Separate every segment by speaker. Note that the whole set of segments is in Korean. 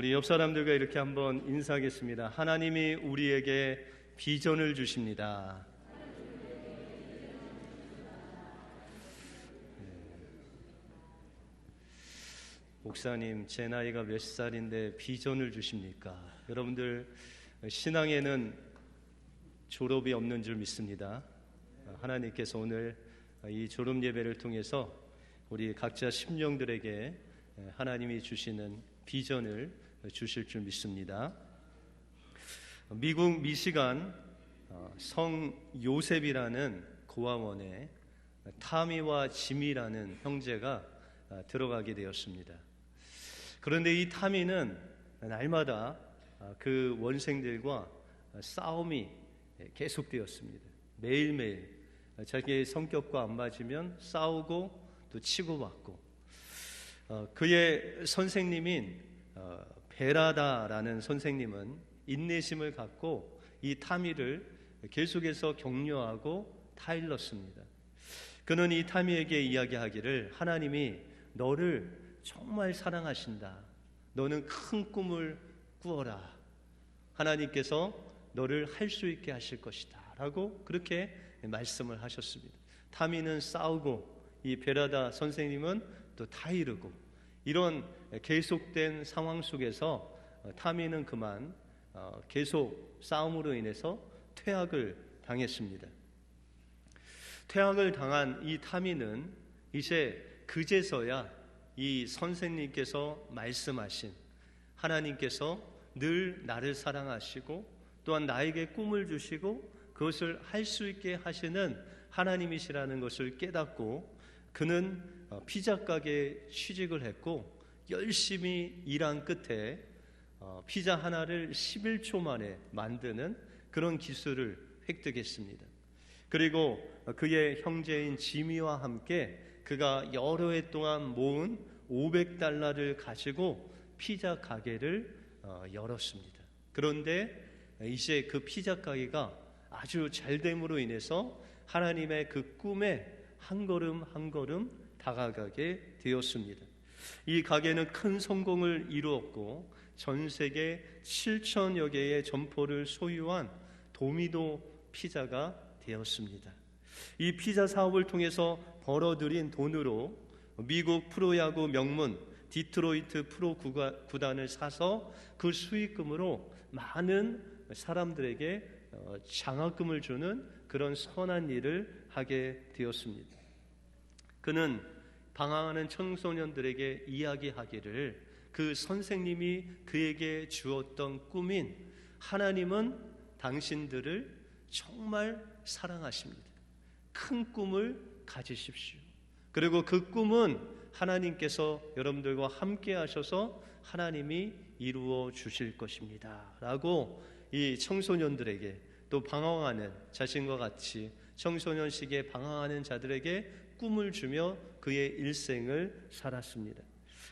Speaker 1: 우리 옆 사람들과 이렇게 한번 인사하겠습니다. 하나님이 우리에게 비전을 주십니다. 목사님, 제 나이가 몇 살인데 비전을 주십니까? 여러분들 신앙에는 졸업이 없는 줄 믿습니다. 하나님께서 오늘 이 졸업 예배를 통해서 우리 각자 심령들에게 하나님이 주시는 비전을 주실 줄 믿습니다. 미국 미시간 성 요셉이라는 고아원에 타미와 지미라는 형제가 들어가게 되었습니다. 그런데 이 타미는 날마다 그 원생들과 싸움이 계속되었습니다. 매일매일 자기의 성격과 안 맞으면 싸우고 또 치고받고, 그의 선생님인 베라다라는 선생님은 인내심을 갖고 이 타미를 계속해서 격려하고 타일렀습니다. 그는 이 타미에게 이야기하기를, 하나님이 너를 정말 사랑하신다. 너는 큰 꿈을 꾸어라. 하나님께서 너를 할 수 있게 하실 것이다 라고 그렇게 말씀을 하셨습니다. 타미는 싸우고 이 베라다 선생님은 또 타이르고, 이런 계속된 상황 속에서 타미는 그만 계속 싸움으로 인해서 퇴학을 당했습니다. 퇴학을 당한 이 타미는 이제 그제서야 이 선생님께서 말씀하신 하나님께서 늘 나를 사랑하시고 또한 나에게 꿈을 주시고 그것을 할 수 있게 하시는 하나님이시라는 것을 깨닫고, 그는 피자 가게에 취직을 했고 열심히 일한 끝에 피자 하나를 11초 만에 만드는 그런 기술을 획득했습니다. 그리고 그의 형제인 지미와 함께 그가 여러 해 동안 모은 $500를 가지고 피자 가게를 열었습니다. 그런데 이제 그 피자 가게가 아주 잘됨으로 인해서 하나님의 그 꿈에 한 걸음 한 걸음 다가가게 되었습니다. 이 가게는 큰 성공을 이루었고 전 세계 7천여 개의 점포를 소유한 도미노 피자가 되었습니다. 이 피자 사업을 통해서 벌어들인 돈으로 미국 프로야구 명문 디트로이트 프로 구단을 사서 그 수익금으로 많은 사람들에게 장학금을 주는 그런 선한 일을 하게 되었습니다. 그는 방황하는 청소년들에게 이야기하기를, 그 선생님이 그에게 주었던 꿈인 하나님은 당신들을 정말 사랑하십니다. 큰 꿈을 가지십시오. 그리고 그 꿈은 하나님께서 여러분들과 함께 하셔서 하나님이 이루어 주실 것입니다 라고 이 청소년들에게, 또 방황하는 자신과 같이 청소년 시기에 방황하는 자들에게 꿈을 주며 그의 일생을 살았습니다.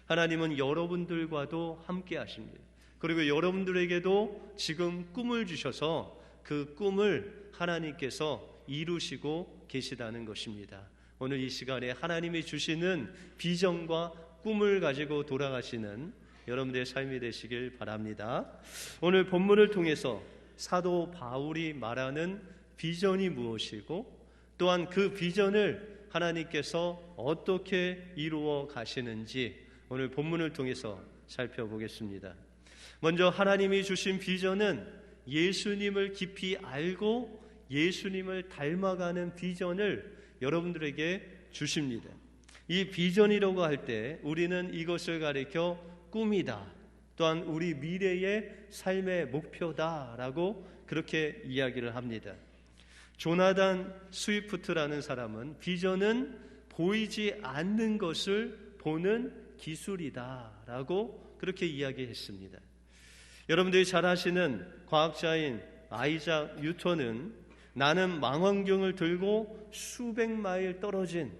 Speaker 1: 하나님은 여러분들과도 함께 하십니다. 그리고 여러분들에게도 지금 꿈을 주셔서 그 꿈을 하나님께서 이루시고 계시다는 것입니다. 오늘 이 시간에 하나님이 주시는 비전과 꿈을 가지고 돌아가시는 여러분들의 삶이 되시길 바랍니다. 오늘 본문을 통해서 사도 바울이 말하는 비전이 무엇이고, 또한 그 비전을 하나님께서 어떻게 이루어 가시는지 오늘 본문을 통해서 살펴보겠습니다. 먼저 하나님이 주신 비전은 예수님을 깊이 알고 예수님을 닮아가는 비전을 여러분들에게 주십니다. 이 비전이라고 할 때 우리는 이것을 가리켜 꿈이다, 또한 우리 미래의 삶의 목표다라고 그렇게 이야기를 합니다. 조나단 스위프트라는 사람은 비전은 보이지 않는 것을 보는 기술이다라고 그렇게 이야기했습니다. 여러분들이 잘 아시는 과학자인 아이작 뉴턴은 나는 망원경을 들고 수백 마일 떨어진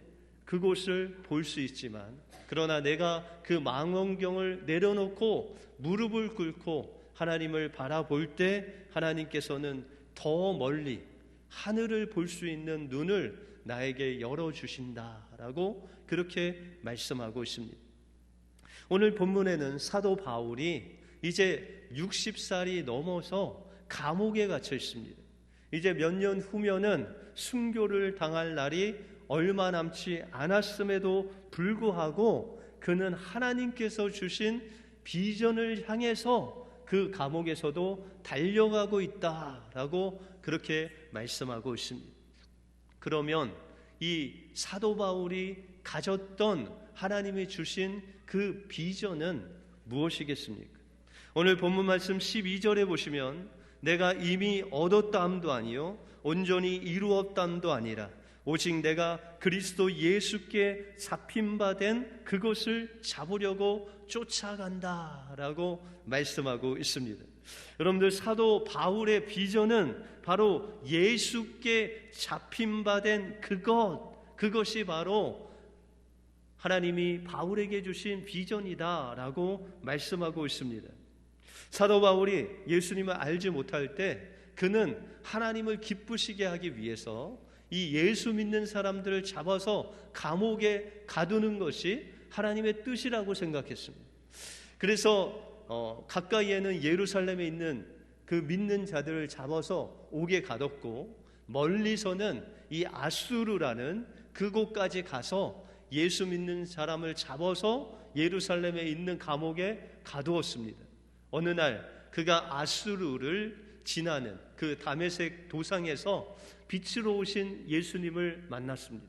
Speaker 1: 그곳을 볼 수 있지만, 그러나 내가 그 망원경을 내려놓고 무릎을 꿇고 하나님을 바라볼 때 하나님께서는 더 멀리 하늘을 볼 수 있는 눈을 나에게 열어주신다라고 그렇게 말씀하고 있습니다. 오늘 본문에는 사도 바울이 이제 60살이 넘어서 감옥에 갇혀 있습니다. 이제 몇 년 후면은 순교를 당할 날이 얼마 남지 않았음에도 불구하고 그는 하나님께서 주신 비전을 향해서 그 감옥에서도 달려가고 있다라고 그렇게 말씀하고 있습니다. 그러면 이 사도 바울이 가졌던 하나님이 주신 그 비전은 무엇이겠습니까? 오늘 본문 말씀 12절에 보시면 내가 이미 얻었다함도 아니요 온전히 이루었다함도 아니라 오직 내가 그리스도 예수께 잡힌 바 된 그것을 잡으려고 쫓아간다라고 말씀하고 있습니다. 여러분들, 사도 바울의 비전은 바로 예수께 잡힌 바 된 그것이 바로 하나님이 바울에게 주신 비전이다라고 말씀하고 있습니다. 사도 바울이 예수님을 알지 못할 때 그는 하나님을 기쁘시게 하기 위해서 이 예수 믿는 사람들을 잡아서 감옥에 가두는 것이 하나님의 뜻이라고 생각했습니다. 그래서 가까이에는 예루살렘에 있는 그 믿는 자들을 잡아서 옥에 가뒀고, 멀리서는 이 아수르라는 그곳까지 가서 예수 믿는 사람을 잡아서 예루살렘에 있는 감옥에 가두었습니다. 어느 날 그가 아수르를 지나는 그 다메섹 도상에서 빛으로 오신 예수님을 만났습니다.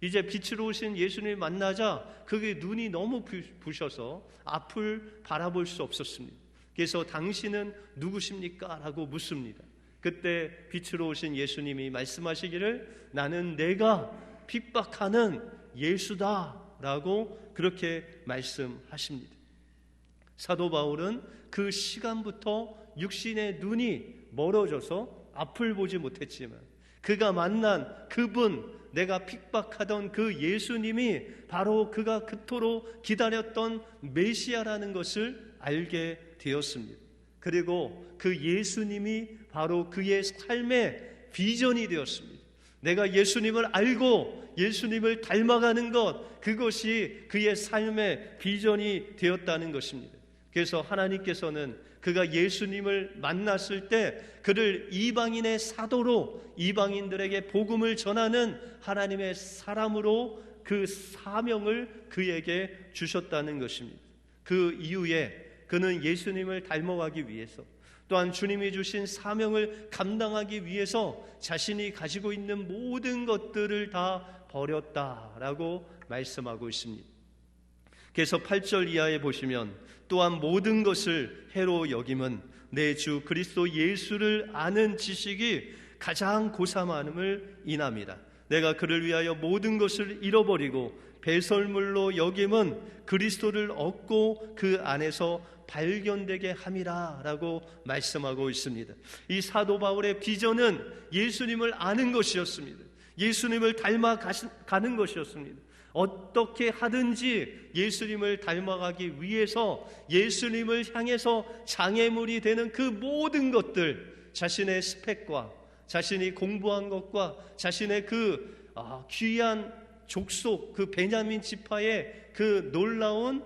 Speaker 1: 이제 빛으로 오신 예수님을 만나자 그게 눈이 너무 부셔서 앞을 바라볼 수 없었습니다. 그래서 당신은 누구십니까? 라고 묻습니다. 그때 빛으로 오신 예수님이 말씀하시기를 나는 내가 핍박하는 예수다 라고 그렇게 말씀하십니다. 사도 바울은 그 시간부터 육신의 눈이 멀어져서 앞을 보지 못했지만 그가 만난 그분, 내가 핍박하던 그 예수님이 바로 그가 그토록 기다렸던 메시아라는 것을 알게 되었습니다. 그리고 그 예수님이 바로 그의 삶의 비전이 되었습니다. 내가 예수님을 알고 예수님을 닮아가는 것, 그것이 그의 삶의 비전이 되었다는 것입니다. 그래서 하나님께서는 그가 예수님을 만났을 때 그를 이방인의 사도로, 이방인들에게 복음을 전하는 하나님의 사람으로 그 사명을 그에게 주셨다는 것입니다. 그 이후에 그는 예수님을 닮아가기 위해서, 또한 주님이 주신 사명을 감당하기 위해서 자신이 가지고 있는 모든 것들을 다 버렸다라고 말씀하고 있습니다. 그래서 8절 이하에 보시면 또한 모든 것을 해로 여김은 내 주 그리스도 예수를 아는 지식이 가장 고삼함을 인함이라. 내가 그를 위하여 모든 것을 잃어버리고 배설물로 여김은 그리스도를 얻고 그 안에서 발견되게 함이라 라고 말씀하고 있습니다. 이 사도 바울의 비전은 예수님을 아는 것이었습니다. 예수님을 닮아가는 것이었습니다. 어떻게 하든지 예수님을 닮아가기 위해서 예수님을 향해서 장애물이 되는 그 모든 것들, 자신의 스펙과 자신이 공부한 것과 자신의 그 귀한 족속, 그 베냐민 지파의 그 놀라운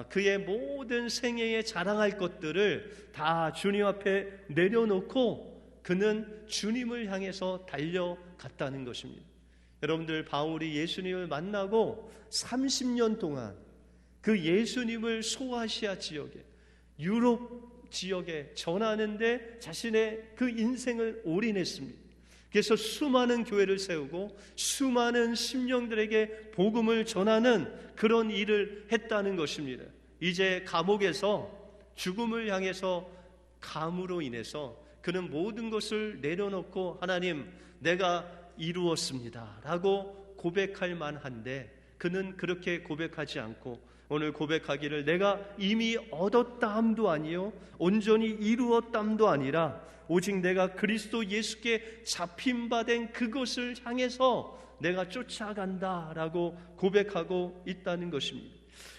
Speaker 1: 그의 모든 생애에 자랑할 것들을 다 주님 앞에 내려놓고 그는 주님을 향해서 달려갔다는 것입니다. 여러분들, 바울이 예수님을 만나고 30년 동안 그 예수님을 소아시아 지역에, 유럽 지역에 전하는데 자신의 그 인생을 올인했습니다. 그래서 수많은 교회를 세우고 수많은 심령들에게 복음을 전하는 그런 일을 했다는 것입니다. 이제 감옥에서 죽음을 향해서 감으로 인해서 그는 모든 것을 내려놓고 하나님, 내가 이루었습니다 라고 고백할 만한데 그는 그렇게 고백하지 않고 오늘 고백하기를 내가 이미 얻었다함도 아니요 온전히 이루었다함도 아니라 오직 내가 그리스도 예수께 잡힌 바 된 그것을 향해서 내가 쫓아간다라고 고백하고 있다는 것입니다.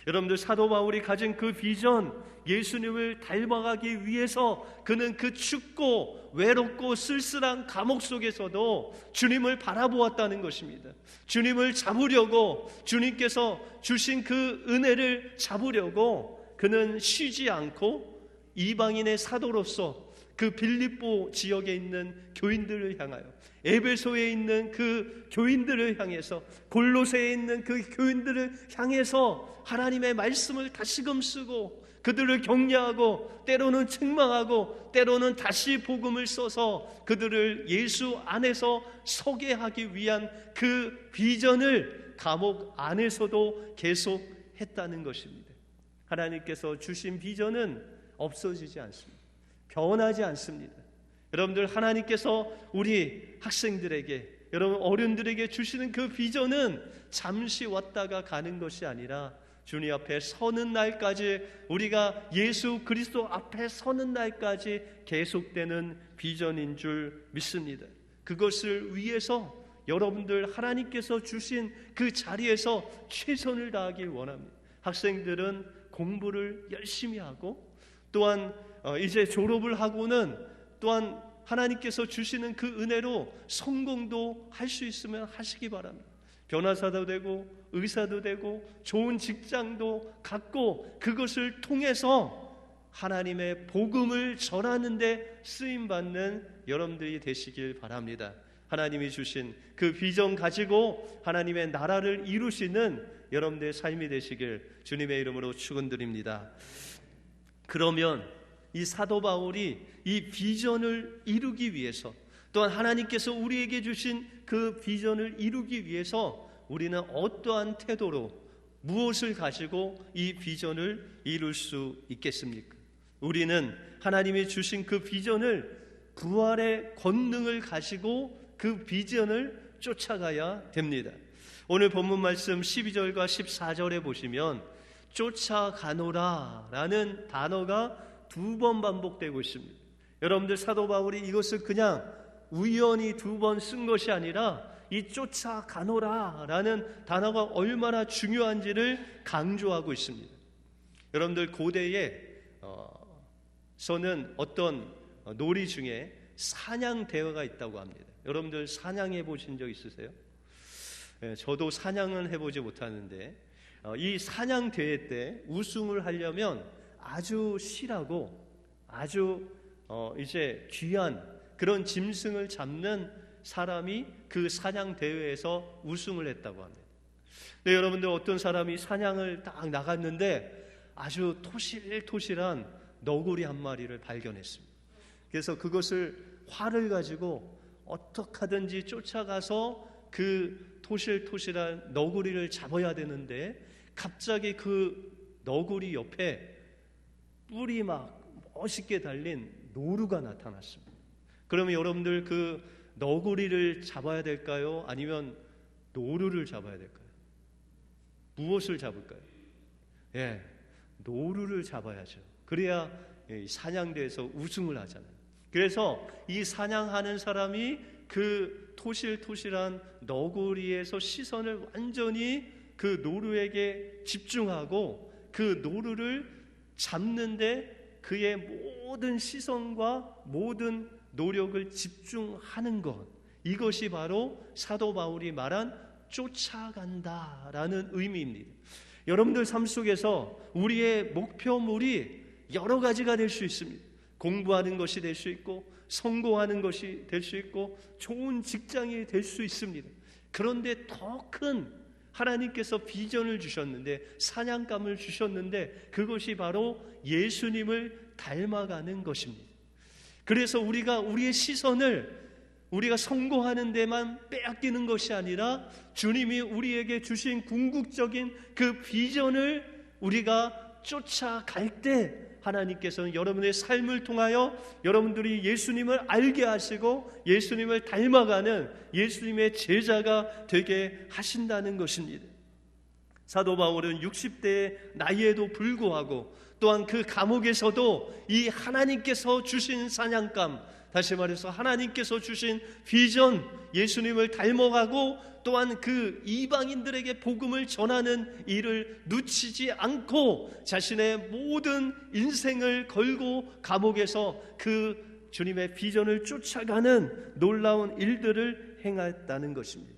Speaker 1: 여러분들, 사도 바울이 가진 그 비전, 예수님을 닮아가기 위해서 그는 그 춥고 외롭고 쓸쓸한 감옥 속에서도 주님을 바라보았다는 것입니다. 주님을 잡으려고, 주님께서 주신 그 은혜를 잡으려고 그는 쉬지 않고 이방인의 사도로서 그 빌립보 지역에 있는 교인들을 향하여, 에베소에 있는 그 교인들을 향해서, 골로새에 있는 그 교인들을 향해서 하나님의 말씀을 다시금 쓰고 그들을 격려하고 때로는 책망하고 때로는 다시 복음을 써서 그들을 예수 안에서 서게 하기 위한 그 비전을 감옥 안에서도 계속했다는 것입니다. 하나님께서 주신 비전은 없어지지 않습니다. 변하지 않습니다. 여러분들, 하나님께서 우리 학생들에게, 여러분 어른들에게 주시는 그 비전은 잠시 왔다가 가는 것이 아니라 주님 앞에 서는 날까지, 우리가 예수 그리스도 앞에 서는 날까지 계속되는 비전인 줄 믿습니다. 그것을 위해서 여러분들 하나님께서 주신 그 자리에서 최선을 다하길 원합니다. 학생들은 공부를 열심히 하고, 또한 이제 졸업을 하고는 또한 하나님께서 주시는 그 은혜로 성공도 할 수 있으면 하시기 바랍니다. 변호사도 되고 의사도 되고 좋은 직장도 갖고 그것을 통해서 하나님의 복음을 전하는 데 쓰임받는 여러분들이 되시길 바랍니다. 하나님이 주신 그 비전 가지고 하나님의 나라를 이루시는 여러분들의 삶이 되시길 주님의 이름으로 축원드립니다. 그러면 이 사도 바울이 이 비전을 이루기 위해서, 또한 하나님께서 우리에게 주신 그 비전을 이루기 위해서 우리는 어떠한 태도로, 무엇을 가지고 이 비전을 이룰 수 있겠습니까? 우리는 하나님이 주신 그 비전을, 부활의 권능을 가지고 그 비전을 쫓아가야 됩니다. 오늘 본문 말씀 12절과 14절에 보시면 쫓아가노라 라는 단어가 2번 반복되고 있습니다. 여러분들, 사도 바울이 이것을 그냥 우연히 2번 쓴 것이 아니라 이 쫓아가노라 라는 단어가 얼마나 중요한지를 강조하고 있습니다. 여러분들, 고대에 서는 어떤 놀이 중에 사냥 대회가 있다고 합니다. 여러분들 사냥해 보신 적 있으세요? 저도 사냥은 해보지 못하는데 이 사냥 대회 때 우승을 하려면 아주 실하고 아주 이제 귀한 그런 짐승을 잡는 사람이 그 사냥 대회에서 우승을 했다고 합니다. 네, 여러분들, 어떤 사람이 사냥을 딱 나갔는데 아주 토실토실한 너구리 한 마리를 발견했습니다. 그래서 그것을 활을 가지고 어떻게 하든지 쫓아가서 그 토실토실한 너구리를 잡아야 되는데, 갑자기 그 너구리 옆에 뿔이 막 멋있게 달린 노루가 나타났습니다. 그러면 여러분들, 그 너구리를 잡아야 될까요? 아니면 노루를 잡아야 될까요? 무엇을 잡을까요? 노루를 잡아야죠. 그래야 사냥대에서 우승을 하잖아요. 그래서 이 사냥하는 사람이 그 토실토실한 너구리에서 시선을 완전히 그 노루에게 집중하고 그 노루를 잡는데 그의 모든 시선과 모든 노력을 집중하는 것, 이것이 바로 사도 바울이 말한 쫓아간다라는 의미입니다. 여러분들 삶 속에서 우리의 목표물이 여러 가지가 될 수 있습니다. 공부하는 것이 될 수 있고, 성공하는 것이 될 수 있고, 좋은 직장이 될 수 있습니다. 그런데 더 큰 하나님께서 비전을 주셨는데, 사냥감을 주셨는데, 그것이 바로 예수님을 닮아가는 것입니다. 그래서 우리가 우리의 시선을 우리가 성공하는 데만 빼앗기는 것이 아니라 주님이 우리에게 주신 궁극적인 그 비전을 우리가 쫓아갈 때 하나님께서는 여러분의 삶을 통하여 여러분들이 예수님을 알게 하시고 예수님을 닮아가는 예수님의 제자가 되게 하신다는 것입니다. 사도 바울은 60대의 나이에도 불구하고 또한 그 감옥에서도 이 하나님께서 주신 사냥감, 다시 말해서 하나님께서 주신 비전, 예수님을 닮아가고 또한 그 이방인들에게 복음을 전하는 일을 놓치지 않고 자신의 모든 인생을 걸고 감옥에서 그 주님의 비전을 쫓아가는 놀라운 일들을 행했다는 것입니다.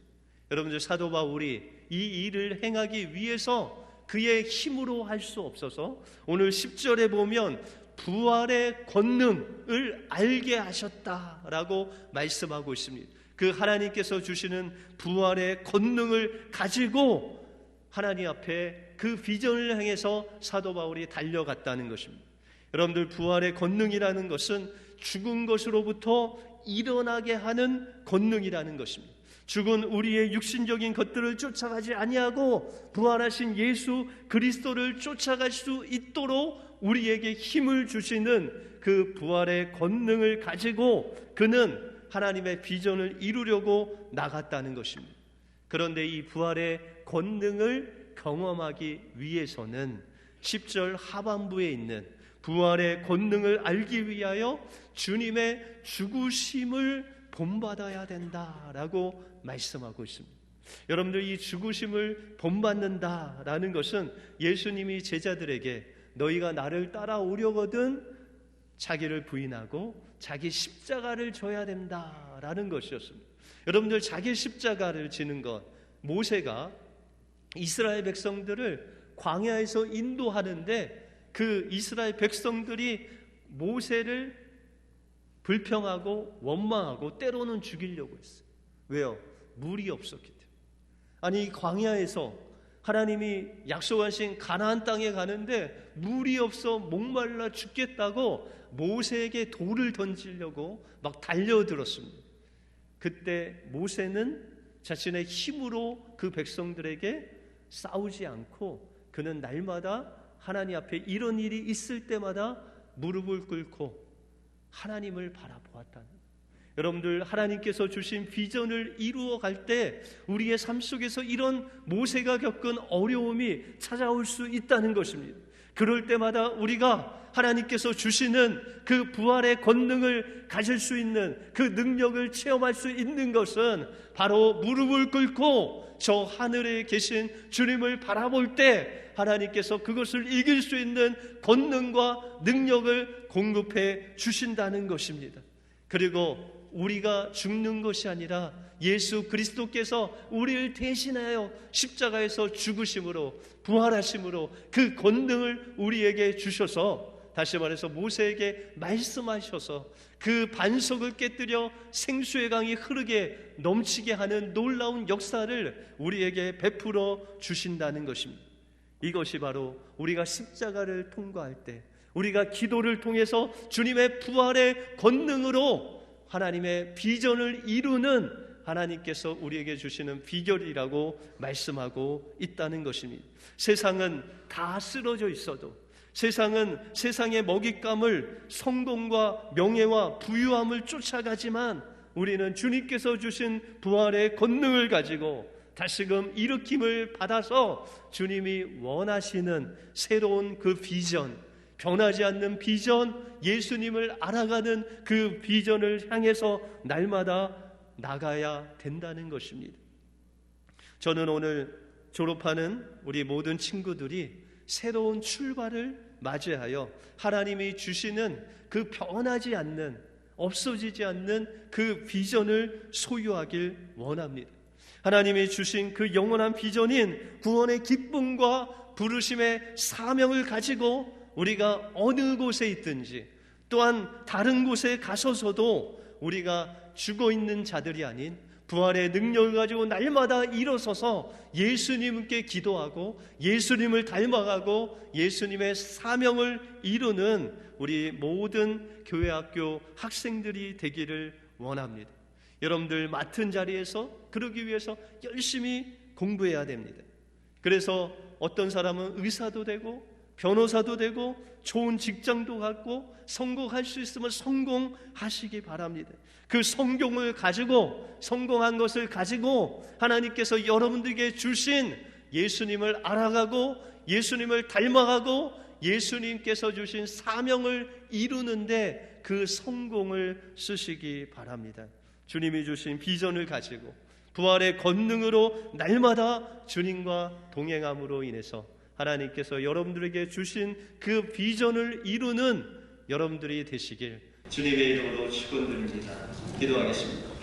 Speaker 1: 여러분들, 사도 바울이 이 일을 행하기 위해서 그의 힘으로 할 수 없어서 오늘 10절에 보면 부활의 권능을 알게 하셨다라고 말씀하고 있습니다. 그 하나님께서 주시는 부활의 권능을 가지고 하나님 앞에 그 비전을 향해서 사도 바울이 달려갔다는 것입니다. 여러분들, 부활의 권능이라는 것은 죽은 것으로부터 일어나게 하는 권능이라는 것입니다. 죽은 우리의 육신적인 것들을 쫓아가지 아니하고 부활하신 예수 그리스도를 쫓아갈 수 있도록 우리에게 힘을 주시는 그 부활의 권능을 가지고 그는 하나님의 비전을 이루려고 나갔다는 것입니다. 그런데 이 부활의 권능을 경험하기 위해서는 10절 하반부에 있는 부활의 권능을 알기 위하여 주님의 죽으심을 본받아야 된다라고 말씀하고 있습니다. 여러분들, 이 죽으심을 본받는다라는 것은 예수님이 제자들에게 너희가 나를 따라오려거든 자기를 부인하고 자기 십자가를 져야 된다라는 것이었습니다. 여러분들, 자기 십자가를 지는 것, 모세가 이스라엘 백성들을 광야에서 인도하는데 그 이스라엘 백성들이 모세를 불평하고 원망하고 때로는 죽이려고 했어요. 왜요? 물이 없었기 때문에. 아니, 광야에서 하나님이 약속하신 가나안 땅에 가는데 물이 없어 목말라 죽겠다고 모세에게 돌을 던지려고 막 달려들었습니다. 그때 모세는 자신의 힘으로 그 백성들에게 싸우지 않고 그는 날마다 하나님 앞에 이런 일이 있을 때마다 무릎을 꿇고 하나님을 바라보았다는 거예요. 여러분들, 하나님께서 주신 비전을 이루어 갈 때 우리의 삶 속에서 이런 모세가 겪은 어려움이 찾아올 수 있다는 것입니다. 그럴 때마다 우리가 하나님께서 주시는 그 부활의 권능을 가질 수 있는 그 능력을 체험할 수 있는 것은 바로 무릎을 꿇고 저 하늘에 계신 주님을 바라볼 때 하나님께서 그것을 이길 수 있는 권능과 능력을 공급해 주신다는 것입니다. 그리고 우리가 죽는 것이 아니라 예수 그리스도께서 우리를 대신하여 십자가에서 죽으심으로 부활하심으로 그 권능을 우리에게 주셔서, 다시 말해서 모세에게 말씀하셔서 그 반석을 깨뜨려 생수의 강이 흐르게 넘치게 하는 놀라운 역사를 우리에게 베풀어 주신다는 것입니다. 이것이 바로 우리가 십자가를 통과할 때 우리가 기도를 통해서 주님의 부활의 권능으로 하나님의 비전을 이루는 하나님께서 우리에게 주시는 비결이라고 말씀하고 있다는 것입니다. 세상은 다 쓰러져 있어도, 세상은 세상의 먹잇감을 성공과 명예와 부유함을 쫓아가지만 우리는 주님께서 주신 부활의 권능을 가지고 다시금 일으킴을 받아서 주님이 원하시는 새로운 그 비전, 변하지 않는 비전, 예수님을 알아가는 그 비전을 향해서 날마다 나가야 된다는 것입니다. 저는 오늘 졸업하는 우리 모든 친구들이 새로운 출발을 맞이하여 하나님이 주시는 그 변하지 않는, 없어지지 않는 그 비전을 소유하길 원합니다. 하나님이 주신 그 영원한 비전인 구원의 기쁨과 부르심의 사명을 가지고 우리가 어느 곳에 있든지, 또한 다른 곳에 가서서도 우리가 죽어있는 자들이 아닌 부활의 능력을 가지고 날마다 일어서서 예수님께 기도하고 예수님을 닮아가고 예수님의 사명을 이루는 우리 모든 교회 학교 학생들이 되기를 원합니다. 여러분들 맡은 자리에서 그러기 위해서 열심히 공부해야 됩니다. 그래서 어떤 사람은 의사도 되고 변호사도 되고 좋은 직장도 갖고 성공할 수 있으면 성공하시기 바랍니다. 그 성공을 가지고, 성공한 것을 가지고 하나님께서 여러분들에게 주신 예수님을 알아가고 예수님을 닮아가고 예수님께서 주신 사명을 이루는데 그 성공을 쓰시기 바랍니다. 주님이 주신 비전을 가지고 부활의 권능으로 날마다 주님과 동행함으로 인해서 하나님께서 여러분들에게 주신 그 비전을 이루는 여러분들이 되시길 주님의 이름으로 축원드립니다. 기도하겠습니다.